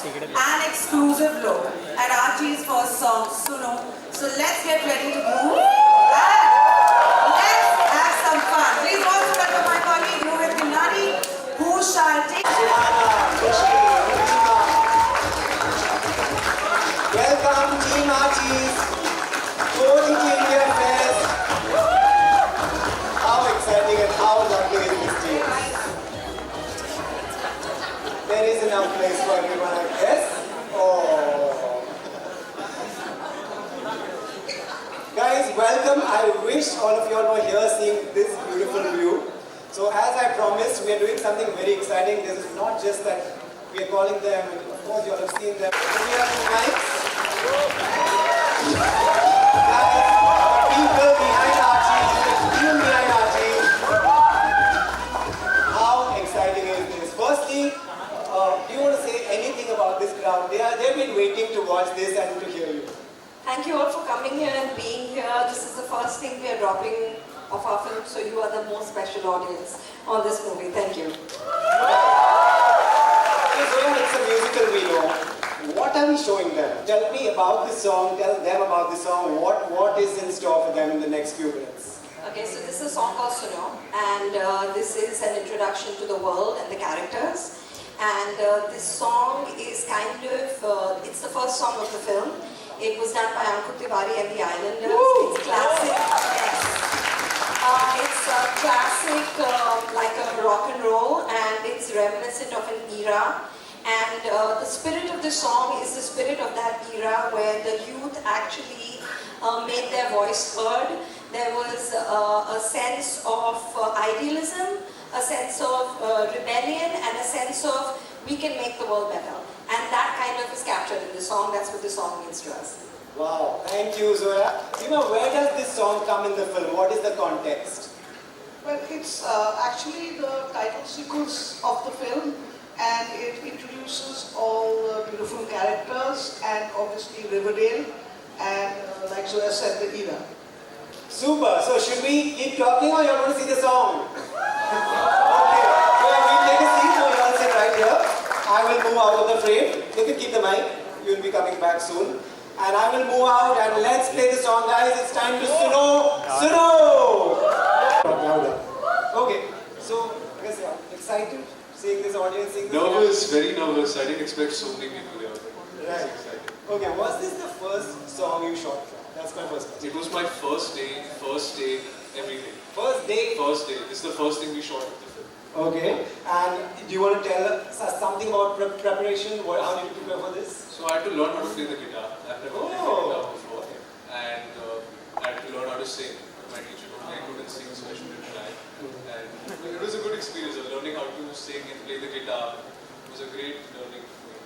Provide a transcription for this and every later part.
an exclusive look at Archies' first song, Suno. So let's get ready to move and let's have some fun. Please also welcome my colleague Rohit, who shall take... Suhana, Khushi, welcome Team Archies, going to India Fest. How exciting and how lovely is this team? There is enough place for everyone, I guess. Oh. Guys, welcome. I wish all of you all were here seeing this beautiful view. So as I promised, we are doing something very exciting. This is not just that we are calling them, and of course you all have seen them. So we have some mics. Guys, people behind Archies, the team behind Archies. How exciting is this? Firstly, do you want to say anything about this crowd? They've been waiting to watch this and to hear you. Thank you all for coming here and being here. This is the first thing we are dropping of our film, so you are the most special audience on this movie. Thank you. It's a musical video. What are we showing them? Tell me about the song, tell them about the song. What is in store for them in the next few minutes? Okay, so this is a song called Suno, and this is an introduction to the world and the characters. And this song is kind of, it's the first song of the film. It was done by UNCUT and the Islanders. Woo! It's classic. Yes. It's a classic, like a rock and roll, and it's reminiscent of an era. And the spirit of the song is the spirit of that era where the youth actually made their voice heard. There was a sense of idealism, a sense of rebellion, and a sense of we can make the world better. And that kind of is captured in the song. That's what the song means to us. Wow, thank you, Zoya. You know, where does this song come in the film? What is the context? Well, it's actually the title sequence of the film, and it introduces all the beautiful characters and obviously Riverdale and like Zoya said, the era. Super. So should we keep talking or you want to see the song? Okay. So we take a seat. So you all sit right here. I will move out of the frame. You can keep the mic. You will be coming back soon. And I will move out and let's play the song, guys. It's time to Suno. Suno! Okay. So, I guess yeah, excited seeing this audience, seeing this. Nervous, very nervous. I didn't expect so many people here. Right. Okay, was this the first song you shot? That's my first question. It was my first day, everything. First day? First day. This is the first thing we shot of the film. Okay. And do you want to tell us something about preparation? How did you prepare for this? So I had to learn how to play the guitar. I've never played the guitar before. And I had to learn how to sing. My teacher told me I couldn't sing, so I shouldn't try. And it was a good experience of learning how to sing and play the guitar. It was a great learning for me.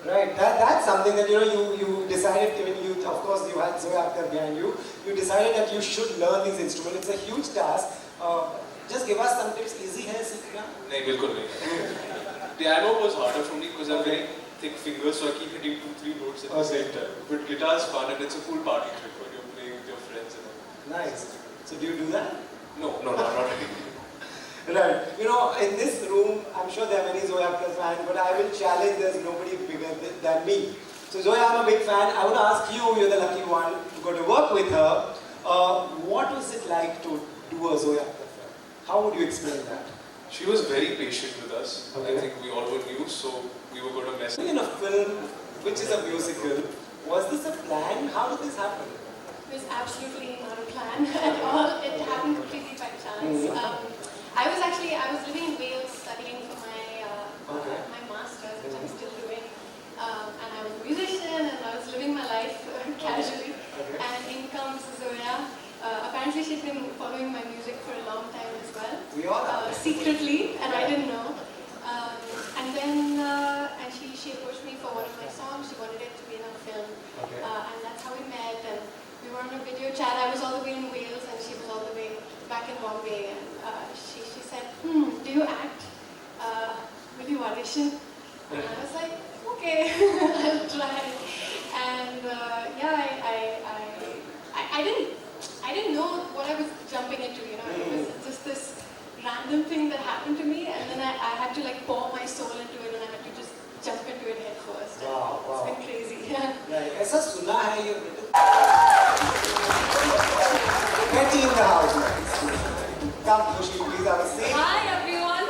Right, that's something that you decided, when you, of course you had Zoya behind you, you decided that you should learn these instruments. It's a huge task. Just give us some tips. Easy hai seekhna? No, bilkul nahi. Piano was harder for me because I have very thick fingers, so I keep hitting 2-3 notes at the same time. But guitar is fun and it's a cool party trick when you're playing with your friends and all. Nice. So do you do that? No, not really. Right. You know, in this room, I'm sure there are many Zoya fans, but I will challenge, there's nobody bigger than me. So Zoya, I'm a big fan. I want to ask you, you're the lucky one, you got to work with her. What was it like to do a Zoya film? How would you explain that? She was very patient with us. Okay. I think we all were new, so we were going to mess. In a film, which is a musical, was this a plan? How did this happen? It was absolutely not a plan at all. It happened completely by chance. I was living in Wales studying for my master's, which I'm still doing. And I was a musician and I was living my life casually. And in comes Zoya. Apparently she'd been following my music for a long time as well. We all have. Secretly, and I didn't know. And then she approached me for one of my songs. She wanted it to be in a film. And that's how we met. And we were on a video chat. I was all the way in Wales and she was all the way back in Bombay. And she said, do you act? Will you audition? And I was like, okay, I'll try. And I didn't know what I was jumping into, you know. It was just this random thing that happened to me, and then I had to like pour my soul into it, and I had to just jump into it head first. Wow, wow. It's been crazy. Right. ऐसा सुना है ये Betty in the house. Come, Khushi, please have a seat. Hi everyone.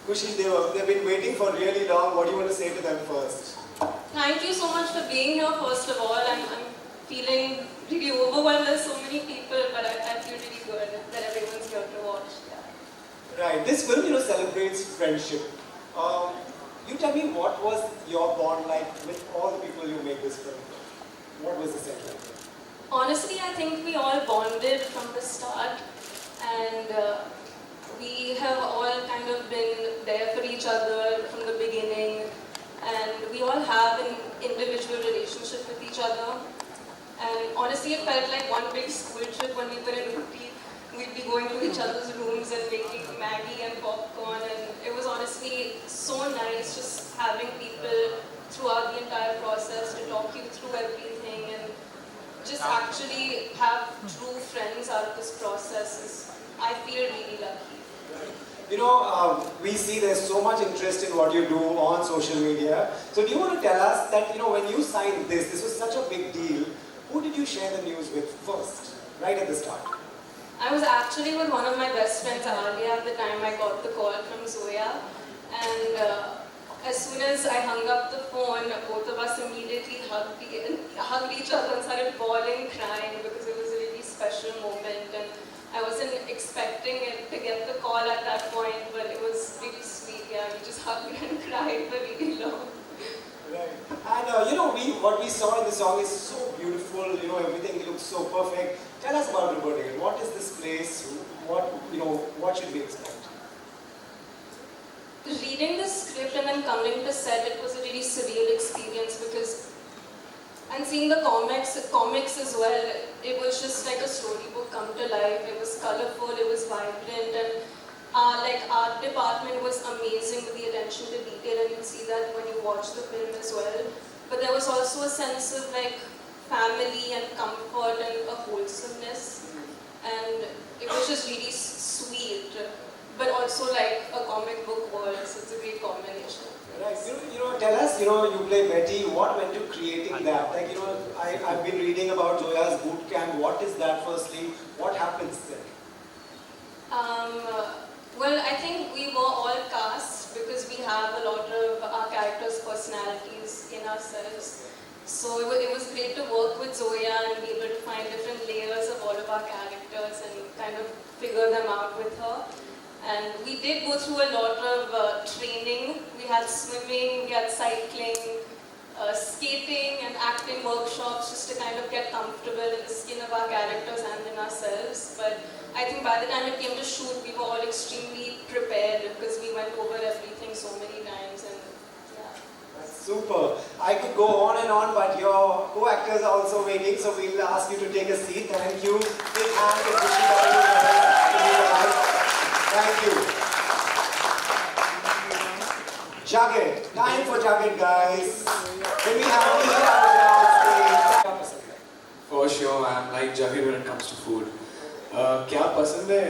Khushi, they've been waiting for really long. What do you want to say to them first? Thank you so much for being here. First of all, I'm feeling really overwhelmed. There's so many people, but I feel really good that everyone's here to watch. Yeah. Right. This film, celebrates friendship. You tell me, what was your bond like with all the people you made this film with? What was the set like? Honestly, I think we all bonded from the start, and we have all kind of been there for each other from the beginning, and we all have an individual relationship with each other. And honestly, it felt like one big school trip when we were in Uti. We'd be going to each other's rooms and making Maggie and popcorn, and it was honestly so nice just having people throughout the entire process to talk you through everything and just actually have true friends out of this process. I feel really lucky. We see there's so much interest in what you do on social media. So do you want to tell us that, when you signed this was such a big deal. Who did you share the news with first, right at the start? I was actually with one of my best friends, Alia, at the time I got the call from Zoya. And as soon as I hung up the phone, both of us immediately hugged each other and started bawling, crying, because it was a really special moment. And I wasn't expecting it to get the call at that point, but it was really sweet. Yeah, we just hugged and cried for really long. Right. And what we saw in the song is so beautiful. Everything looks so perfect. Tell us about Riverdale. What is this place? What should we expect? Reading the script and then coming to set, it was a really surreal experience and seeing the comics as well, it was just like a storybook come to life. It was colorful, it was vibrant, and art department was amazing with the attention to detail, and you'll see that when you watch the film as well. But there was also a sense of family and comfort and a wholesomeness, and it was just really sweet, but also like a comic book world, so it's a great combination. Right. Tell us, you play Betty. What went to creating that? I've been reading about Zoya's boot camp. What is that firstly? What happens there? Well, I think we were all cast because we have a lot of our characters' personalities in ourselves. So it was great to work with Zoya and be able to find different layers of all of our characters and kind of figure them out with her. And we did go through a lot of training. We had swimming, we had cycling, skating and acting workshops just to kind of get comfortable in the skin of our characters and in ourselves. But I think by the time it came to shoot, we were all extremely prepared because we went over everything so many times. And yeah. That's super. I could go on and on, but your co-actors are also waiting, so we'll ask you to take a seat. Thank you. Big hand to Khushi. Thank you. Jagged. Time for Jagged, guys. Can we have me here on stage? For sure, I'm like Jagged when it comes to food. क्या पसंद है?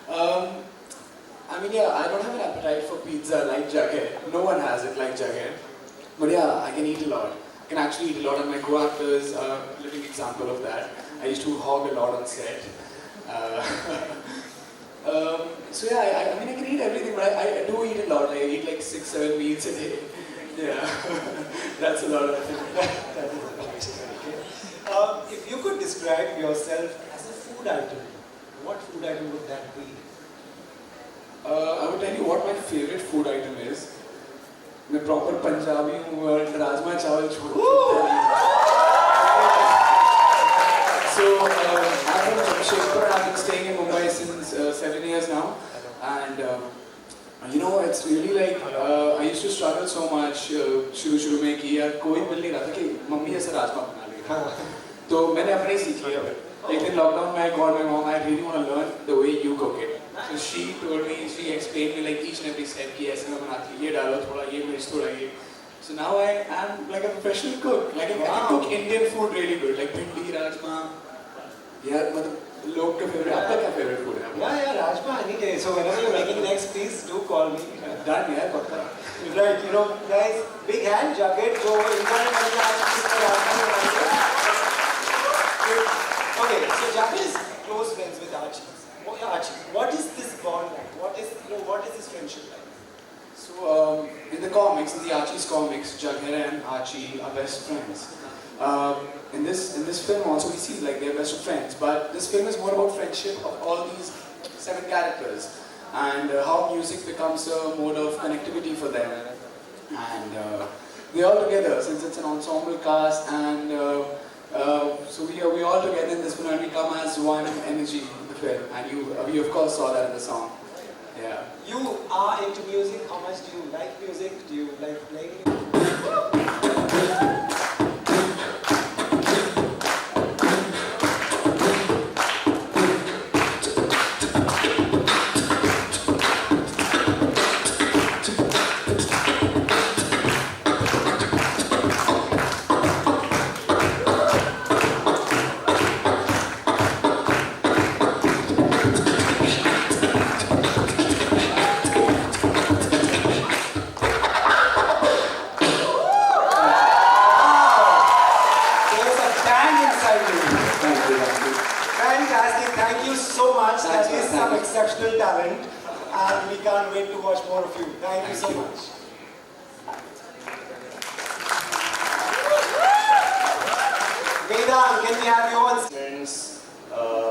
I mean, yeah, I don't have an appetite for pizza like Jagged. No one has it like Jagged. But yeah, I can eat a lot. I can actually eat a lot, and my co-actors are a living example of that. I used to hog a lot on set. So yeah, I mean, I can eat everything, but I do eat a lot. I eat like 6-7 meals a day. Yeah, that's a lot of things. If you could describe yourself as a food item, what food item would that be? I would tell you what my favorite food item is. मैं proper Punjabi हूँ और राजमा चावल छोड़ So I'm from Jamshedpur and I've been staying in Mumbai since 7 years now, and it's really like I used to struggle so much शुरू में कि यार कोई मिल नहीं रहा था कि मम्मी ऐसा राजमा बना लेगा. तो मैंने अपने सीख लिया. एक दिन लॉकडाउन में I called my mom, I really want to learn the way you cook it. So she told me, she explained me like each and every step कि ऐसे मैं बनाती हूँ, ये डालो थोड़ा, ये मिर्च थोड़ा ये. So now I am like a professional cook. Like I can cook Indian food really good, like bhindi, rajma. Yeah, मतलब लोग का favorite, आपका क्या favorite food है? Yeah, Rajma any day. So whenever you're making next, please do call me. Done यार पक्का. Right, you know, guys, big hand, jacket, so internet में Okay, so Jacket is close friends with Archies. Archie, what is this bond like? What is this friendship like? So in the comics, in the Archies comics, Jagger and Archie are best friends. In this film also we see like they're best friends, but this film is more about friendship of all these 7 characters and how music becomes a mode of connectivity for them. And they're all together since it's an ensemble cast, and so we all together in this film and we come as one energy in the film, and you of course saw that in the song. Yeah. You are into music. How much do you like music? Do you like playing music? Fantastic, thank you so much. That is some exceptional talent, and we can't wait to watch more of you. Thank you so much. Vedang, can we have you on?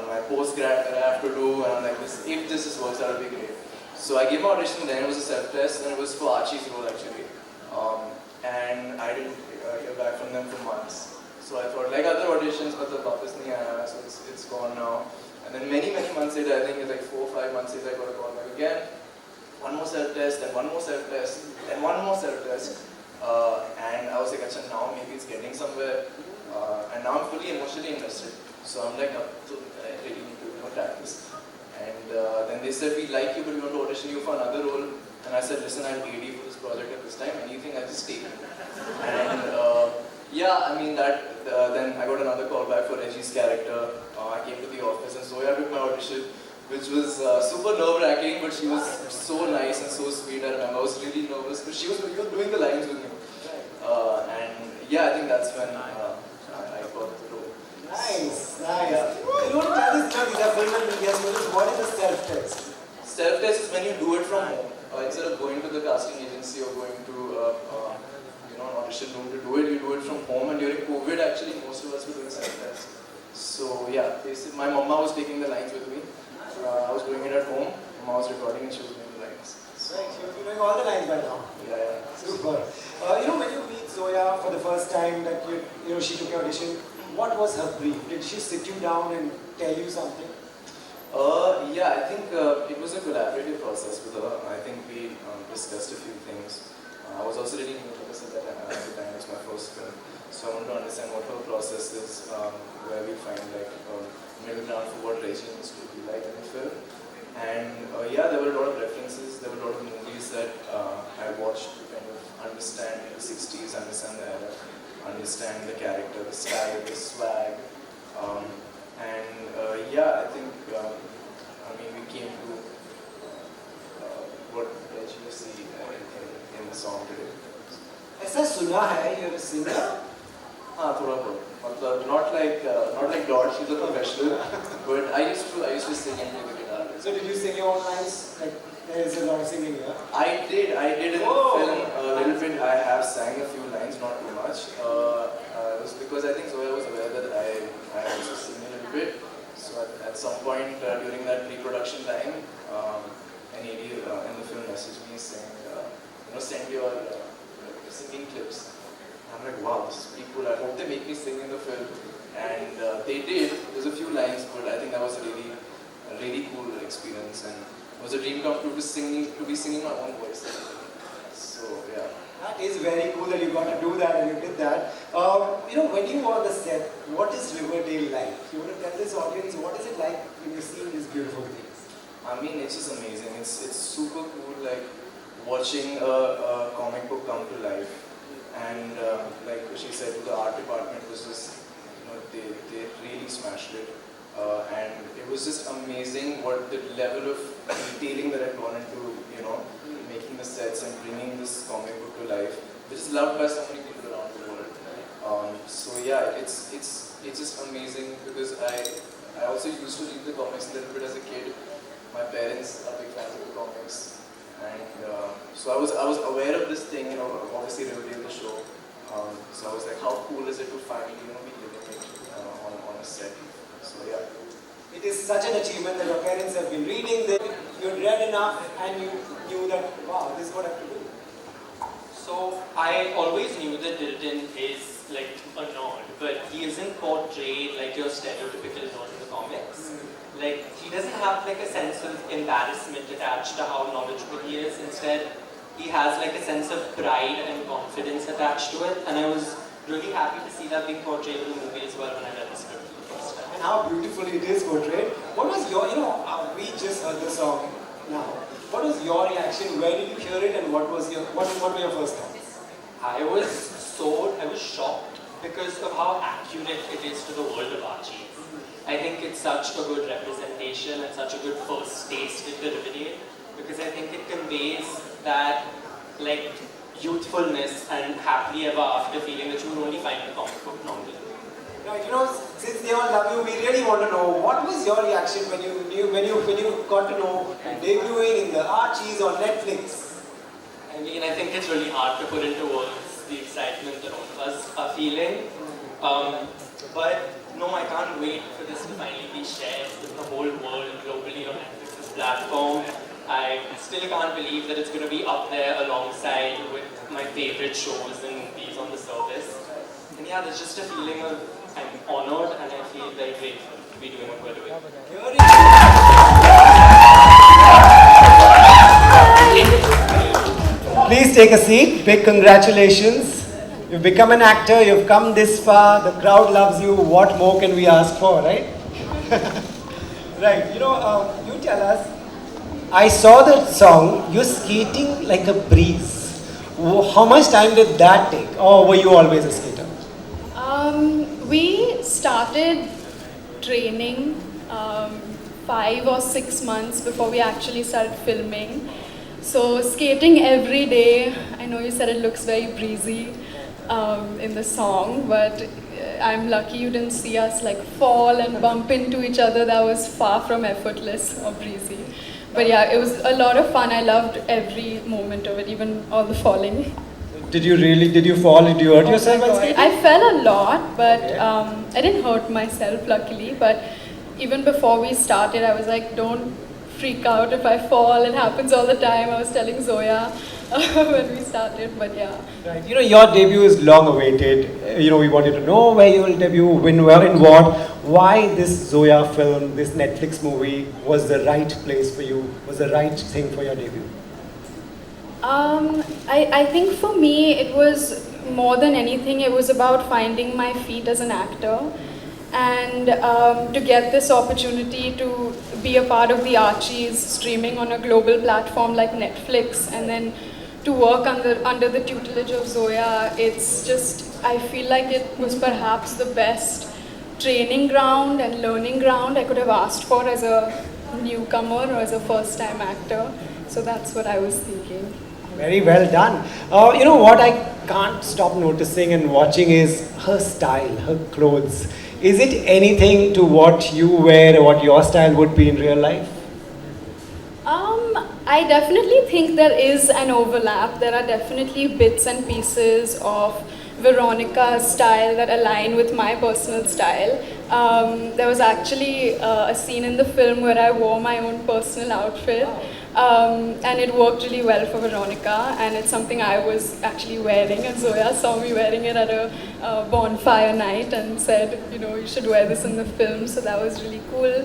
My post-grad that I have to do, and I'm like, if this works out, it'll be great. So I gave my audition, then it was a self-test, and it was for Archie's role actually. And I didn't hear back from them for months. So I thought, like other auditions, but the वापस नहीं आया, so it's gone now. And then many months later, I think it's like 4 or 5 months later, I got a call back again. One more self-test, then one more self-test, then one more self-test. And I was like, Achha, now maybe it's getting somewhere. And now I'm fully emotionally invested. So I'm like, I really need to practice. And then they said, we like you, but we want to audition you for another role. And I said, listen, I'm AD for this project at this time. Anything, I just take it. And yeah, I mean that. Then I got another call back for Reggie's character. I came to the office and Zoya took my audition, which was super nerve-wracking, but she was so nice and so sweet. I remember I was really nervous, but she was doing the lines with me. And yeah, I think that's when I got the role. Nice. Yeah. You don't tell this joke, these are film and media students. What is a self-test? Self-test is when you do it from home. Instead of going to the casting agency or going to an audition room to do it, you do it from home. And during COVID, actually, most of us were doing self-tests. So yeah, basically, my mama was taking the lines with me. I was doing it at home. Mama was recording and she was doing the lines. Right, you're doing all the lines by now. Yeah. Super. When you meet Zoya for the first time, that she took your audition, what was her brief? Did she sit you down and tell you something? Yeah, I think it was a collaborative process with her. I think we discussed a few things. I was also really new because at the time it was my first film. So I wanted to understand what her process is, where we find like middle ground for what Reggie needs to be like in the film. And yeah, there were a lot of references, there were a lot of movies that I watched to kind of understand the 60s, understand the era, understand the character, the style, the swag. Yeah, I think, we came to what Reggie see in the song today. ऐसा सुना है you're a singer? हाँ थोड़ा बहुत not like Dot, she's a professional, but I used to sing and play the guitar. So did you sing your own lines? Like there is a lot of singing here. I did in the film a little bit. I have sang a few lines, not too much. It was because I think Zoya was aware that I also sing a little bit. So at some point during that pre-production time, an AD in the film messaged me saying, send your singing clips. I'm like, wow, this is pretty cool. I hope they make me sing in the film. And they did. There's a few lines, but I think that was a really cool experience. And it was a dream come true to be singing my own voice. So yeah. That is very cool that you got to do that and you did that. When you were on the set, what is Riverdale like? You want to tell this audience, what is it like when you're seeing these beautiful things? I mean, it's just amazing. It's super cool, like watching a comic book come to life. And like she said, the art department was just, they really smashed it. And it it was just amazing what the level of detailing that had gone into, making the sets and bringing this comic book to life, which is loved by so many people around the world. So yeah, it's just amazing because I also used to read the comics a little bit as a kid. My parents are big fans of the comics, and so I was aware of this thing, obviously Riverdale the show. So I was like, how cool is it to finally, be living it on a set? So yeah. It is such an achievement that your parents have been reading, that you read enough and you knew that, wow, this is what I have to do. So I always knew that Dilton is like a nerd, but he isn't portrayed like your stereotypical nerd in the comics. Like, he doesn't have like a sense of embarrassment attached to how knowledgeable he is. Instead, he has like a sense of pride and confidence attached to it, and I was really happy to see that being portrayed in the movie as well when I read the script for the first time. And how beautifully it is portrayed. What was your, we just heard the song now. What was your reaction? Where did you hear it, and what were your first thoughts? I was shocked because of how accurate it is to the world of Archies. I think it's such a good representation and such a good first taste into Riverdale, because I think it conveys that like youthfulness and happily ever after feeling that you would only find in a comic book novel. Right, since they all love you, we really want to know, what was your reaction when you got to know debuting in the Archies on Netflix? I mean, I think it's really hard to put into words the excitement that all of us are feeling. But no, I can't wait for this to finally be shared with the whole world globally on Netflix's platform. I still can't believe that it's going to be up there alongside with my favorite shows and these on the service. And yeah, there's just a feeling of I'm honored and I feel very grateful to be doing what we're doing. Please take a seat. Big congratulations. You've become an actor, you've come this far, the crowd loves you. What more can we ask for, right? Right, you tell us. I saw the song, you're skating like a breeze. How much time did that take? Or were you always a skater? We started training 5 or 6 months before we actually started filming. So skating every day. I know you said it looks very breezy in the song, but I'm lucky you didn't see us like fall and bump into each other. That was far from effortless or breezy. But yeah, it was a lot of fun. I loved every moment of it, even all the falling. Did you fall? Did you hurt yourself while skating? I fell a lot, but I didn't hurt myself, luckily. But even before we started, I was like, don't freak out if I fall. It happens all the time. I was telling Zoya when we started, but yeah. Right. Your debut is long awaited. We wanted to know where you will debut, when, where, in what. Why this Zoya film, this Netflix movie was the right place for you, was the right thing for your debut? I think for me, it was more than anything, it was about finding my feet as an actor. And to get this opportunity to be a part of the Archies streaming on a global platform like Netflix, and then to work under the tutelage of Zoya, it's just, I feel like it was perhaps the best training ground and learning ground I could have asked for as a newcomer or as a first-time actor. So that's what I was thinking. Very well done. What I can't stop noticing and watching is her style, her clothes. Is it anything to what you wear or what your style would be in real life? I definitely think there is an overlap. There are definitely bits and pieces of Veronica's style that align with my personal style. There was actually a scene in the film where I wore my own personal outfit. And it worked really well for Veronica, and it's something I was actually wearing, and Zoya saw me wearing it at a bonfire night and said, you should wear this in the film, so that was really cool.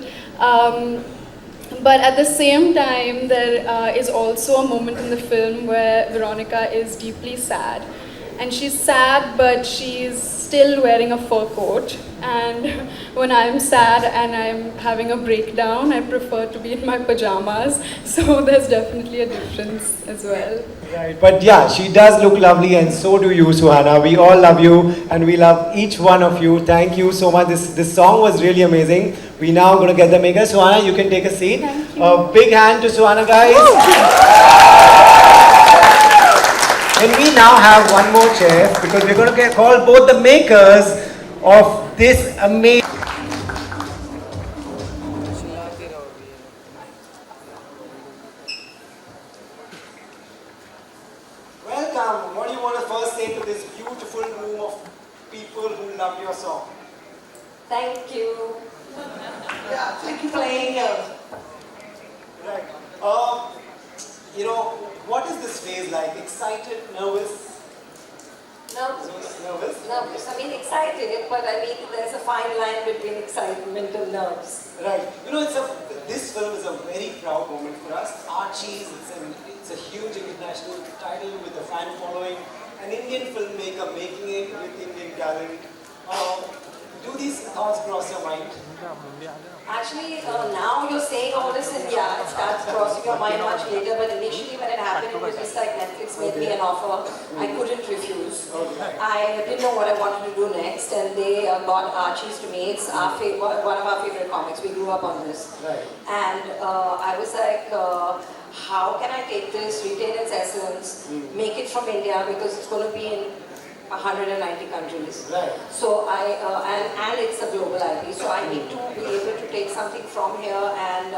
But at the same time, there is also a moment in the film where Veronica is deeply sad. And she's sad, but she's still wearing a fur coat, and when I'm sad and I'm having a breakdown, I prefer to be in my pajamas. So there's definitely a difference as well. Right, but yeah, she does look lovely, and so do you, Suhana. We all love you, and we love each one of you. Thank you so much. This song was really amazing. We now going to get the makers. Suhana, you can take a seat. Thank you. A big hand to Suhana, guys. And we now have one more chair because we're going to call both the makers of this amazing. Welcome. What do you want to first say to this beautiful room of people who love your song? Thank you. Yeah, thank you for Playing being here. Right. You know, what is this phase like? Excited, nervous? Nervous. Nervous? Nervous. I mean excited, but I mean there's a fine line between excitement and nerves. Right. You know, this film is a very proud moment for us. Archies, it's a huge international title with a fan following. An Indian filmmaker making it with Indian talent. Do these thoughts cross your mind? Actually, now you're saying all this and yeah, it starts crossing your mind much later, but initially when it happened, it was just like Netflix made me an offer. I couldn't refuse. I didn't know what I wanted to do next, and they got Archies to me. It's one of our favorite comics. We grew up on this. Right. And I was like, how can I take this, retain its essence, make it from India, because it's going to be in 190 countries. Right. So and it's a global IP, so I need to be able to take something from here and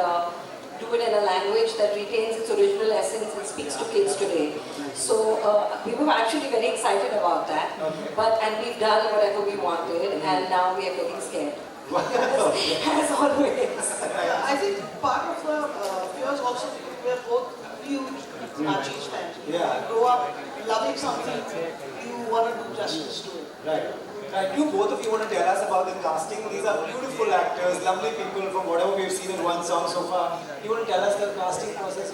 do it in a language that retains its original essence and speaks to kids today. So we were actually very excited about that, and we've done whatever we wanted, and now we are getting scared. As always. I think part of the fears also because we are both huge Archies fans. Yeah. You grow up loving something, you want to do justice to it. Right. Right. Do both of you want to tell us about the casting? These are beautiful actors, lovely people from whatever we've seen in one song so far. Do you want to tell us the casting process?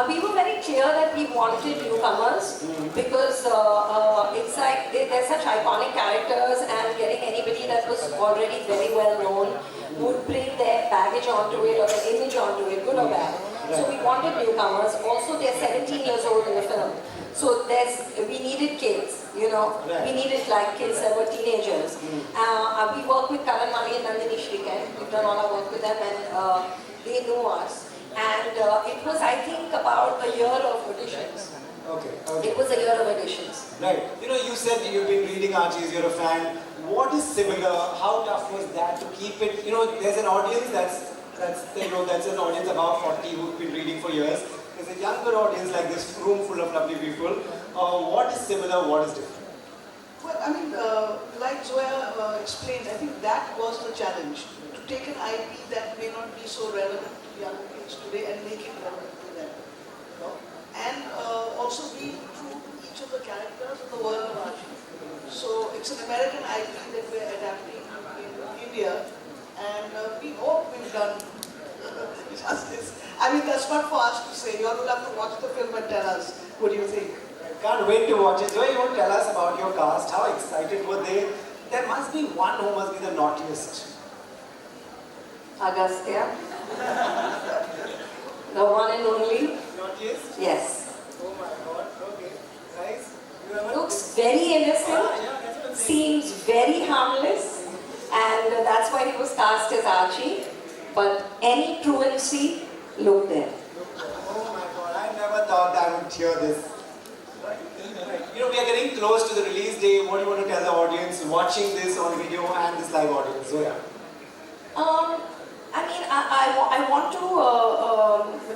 We were very clear that we wanted newcomers because it's like they're such iconic characters, and getting anybody that was already very well known would bring their baggage onto it or their image onto it, good or bad. So we wanted newcomers. Also, they're 17 years old in the film. So we needed kids, you know. We needed like kids that were teenagers. We work with Karan Mani and Nandini Shriken. We've done all our work with them, and they knew us. And it was, I think, about a year of auditions. Okay. It was a year of auditions. Right. You know, you said you've been reading Archies, you're a fan. What is similar? How tough was that to keep it? You know, there's an audience that's an audience about 40 who've been reading for years. There's a younger audience like this room full of lovely people. What is similar? What is different? Well, I mean, like Zoya explained, I think that was the challenge. To take an IP that may not be so relevant to young kids today and make it relevant to them. You know? And also be true to each of the characters in the world of Archies. So it's an American IP that we're adapting in India, and we hope we've done justice. I mean, that's not for us to say. You all will have to watch the film and tell us. What do you think? Can't wait to watch it. Joy, you want to tell us about your cast? How excited were they? There must be one who must be the naughtiest. Agastya. The one and only. Naughtiest? Yes. Oh my God. Okay. Nice. Looks very innocent, seems very harmless, and that's why he was cast as Archie. But any truancy, look there. Oh my God, I never thought I would hear this. Right. You know, we are getting close to the release day. What do you want to tell the audience watching this on video and this live audience? So yeah. I mean, I want to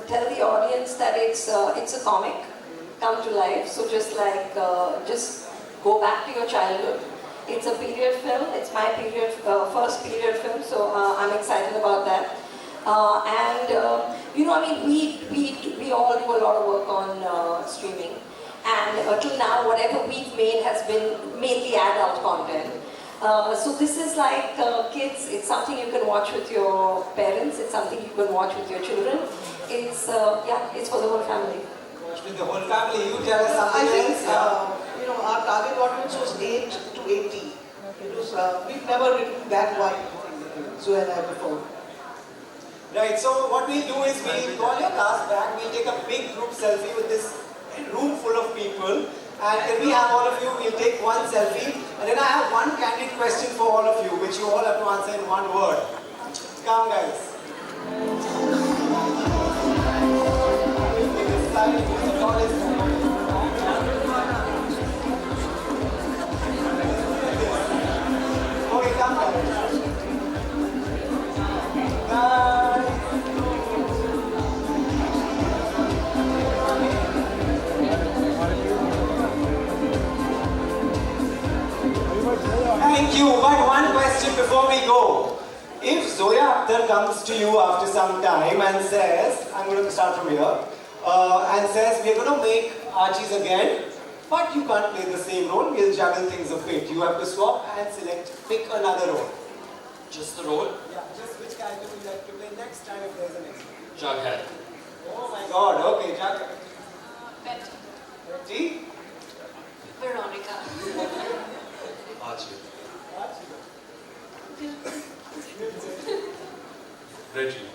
tell the audience that it's a comic come to life. So just go back to your childhood. It's a period film. It's my first period film. So I'm excited about that. You know, I mean, we all do a lot of work on streaming, and till now, whatever we've made has been mainly adult content. So this is like kids. It's something you can watch with your parents. It's something you can watch with your children. It's it's for the whole family. Watch with the whole family. You tell us something I think else. you know, our target audience was 8 to to 80. It was, we've never written that wide, Zoe and I before. Right, so what we'll do is we'll call your cast back, we'll take a big group selfie with this room full of people, and if we have all of you, we'll take one selfie, and then I have one candid question for all of you, which you all have to answer in one word. Come guys. Okay, come guys. Thank you, but one question before we go. If Zoya Akhtar comes to you after some time and says, I'm going to start from here, and says, we're going to make Archies again, but you can't play the same role, we'll juggle things a bit. You have to swap and pick another role. Just the role? Yeah, just which character would you like to play next time if there's a next one? Jughead. Oh my god, okay, Jughead. Betty. G? Veronica. Archie. Dilton. Reggie.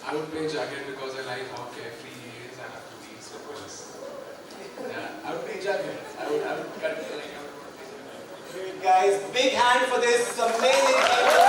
I would play Jughead because I like how carefree he is and have to be slippers. Yeah, I would play Jughead. I would cut like I would play Jughead. Great guys, big hand for this amazing game.